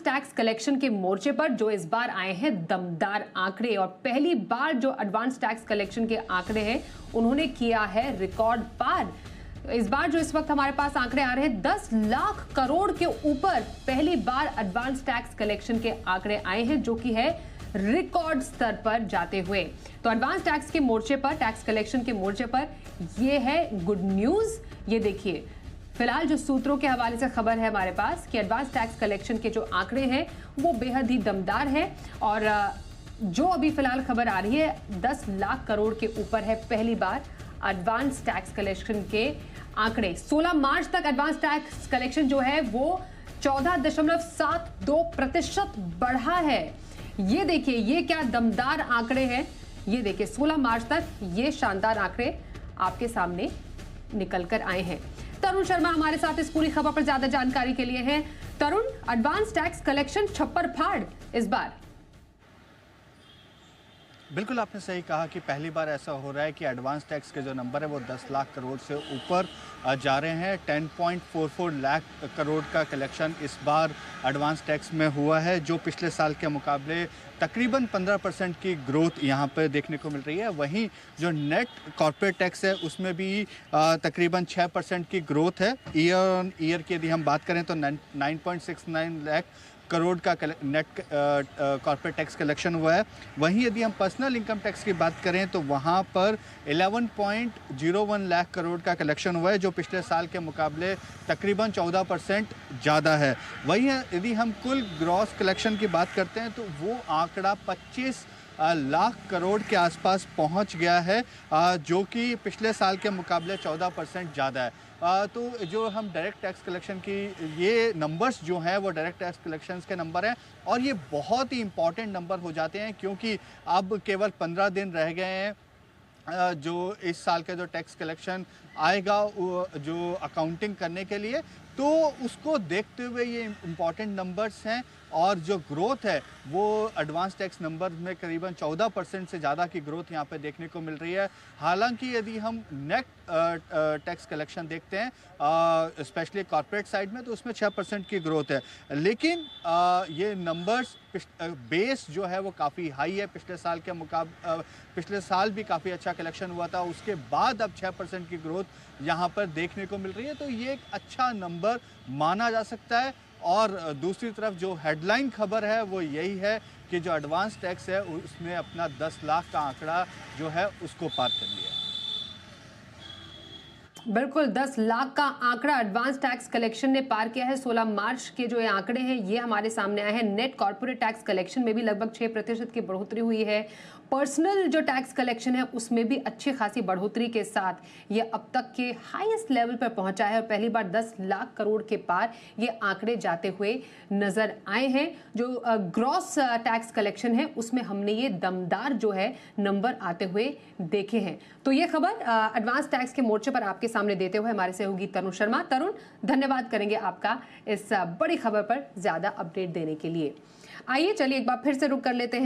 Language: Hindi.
टैक्स कलेक्शन के मोर्चे पर जो इस बार आए हैं दमदार आंकड़े, और पहली बार जो एडवांस टैक्स कलेक्शन के आंकड़े हैं उन्होंने किया है रिकॉर्ड पार। इस बार जो इस वक्त हमारे पास आंकड़े आ रहे हैं 10 लाख करोड़ के ऊपर पहली बार एडवांस टैक्स कलेक्शन के आंकड़े आए हैं, जो कि है रिकॉर्ड स्तर पर जाते हुए। तो एडवांस टैक्स के मोर्चे पर, टैक्स कलेक्शन के मोर्चे पर ये है गुड न्यूज। ये देखिए, फिलहाल जो सूत्रों के हवाले से खबर है हमारे पास कि एडवांस टैक्स कलेक्शन के जो आंकड़े हैं वो बेहद ही दमदार हैं, और जो अभी फिलहाल खबर आ रही है 10 लाख करोड़ के ऊपर है पहली बार एडवांस टैक्स कलेक्शन के आंकड़े। 16 मार्च तक एडवांस टैक्स कलेक्शन जो है वो 14.72% बढ़ा है। ये देखिए, ये क्या दमदार आंकड़े हैं। ये देखिए, 16 मार्च तक ये शानदार आंकड़े आपके सामने निकल कर आए हैं। तरुण शर्मा हमारे साथ इस पूरी खबर पर ज्यादा जानकारी के लिए हैं। तरुण, एडवांस टैक्स कलेक्शन छप्पर फाड़ इस बार। बिल्कुल आपने सही कहा कि पहली बार ऐसा हो रहा है कि एडवांस टैक्स के जो नंबर है वो 10 लाख करोड़ से ऊपर जा रहे हैं। 10.44 लाख करोड़ का कलेक्शन इस बार एडवांस टैक्स में हुआ है, जो पिछले साल के मुकाबले तकरीबन 15% की ग्रोथ यहाँ पर देखने को मिल रही है। वहीं जो नेट कॉर्पोरेट टैक्स है उसमें भी तकरीबन 6% की ग्रोथ है। ईयर ऑन ईयर की यदि हम बात करें तो 9.69 लाख करोड़ का नेट कॉर्पोरेट टैक्स कलेक्शन हुआ है। वहीं यदि हम पर्सनल इनकम टैक्स की बात करें तो वहां पर 11.01 लाख करोड़ का कलेक्शन हुआ है, जो पिछले साल के मुकाबले तकरीबन 14% ज़्यादा है। वहीं यदि हम कुल ग्रॉस कलेक्शन की बात करते हैं तो वो आंकड़ा 25 लाख करोड़ के आसपास पहुंच गया है, जो कि पिछले साल के मुकाबले 14% ज़्यादा है। तो जो हम डायरेक्ट टैक्स कलेक्शन की ये नंबर्स जो हैं वो डायरेक्ट टैक्स कलेक्शंस के नंबर हैं, और ये बहुत ही इंपॉर्टेंट नंबर हो जाते हैं क्योंकि अब केवल 15 दिन रह गए हैं जो इस साल का जो टैक्स कलेक्शन आएगा जो अकाउंटिंग करने के लिए, तो उसको देखते हुए ये इम्पॉर्टेंट नंबर्स हैं। और जो ग्रोथ है वो एडवांस टैक्स नंबर में करीबन 14% से ज़्यादा की ग्रोथ यहाँ पे देखने को मिल रही है। हालांकि यदि हम नेट टैक्स कलेक्शन देखते हैं स्पेशली कॉर्पोरेट साइड में, तो उसमें 6% की ग्रोथ है, लेकिन ये नंबर्स बेस जो है वो काफ़ी हाई है। पिछले साल के मुकाबले पिछले साल भी काफ़ी अच्छा कलेक्शन हुआ था, उसके बाद अब 6% की ग्रोथ यहाँ पर देखने को मिल रही है, तो ये एक अच्छा नंबर माना जा सकता है। और दूसरी तरफ जो हेडलाइन खबर है वो यही है कि जो एडवांस टैक्स है उसने अपना 10 लाख का आंकड़ा जो है उसको पार कर लिया। बिल्कुल, 10 लाख का आंकड़ा एडवांस टैक्स कलेक्शन ने पार किया है। 16 मार्च के जो ये आंकड़े हैं ये हमारे सामने आए हैं। नेट कॉर्पोरेट टैक्स कलेक्शन में भी लगभग 6% की बढ़ोतरी हुई है। पर्सनल जो टैक्स कलेक्शन है उसमें भी अच्छी खासी बढ़ोतरी के साथ ये अब तक के हाईएस्ट लेवल पर पहुंचा है, और पहली बार 10 लाख करोड़ के पार ये आंकड़े जाते हुए नजर आए हैं। जो ग्रॉस टैक्स कलेक्शन है उसमें हमने ये दमदार जो है नंबर आते हुए देखे हैं। तो ये खबर एडवांस टैक्स के मोर्चे पर आपके सामने देते हुए हमारे सहयोगी तरुण शर्मा। तरुण, धन्यवाद करेंगे आपका इस बड़ी खबर पर ज्यादा अपडेट देने के लिए। आइए चलिए एक बार फिर से रुक कर लेते हैं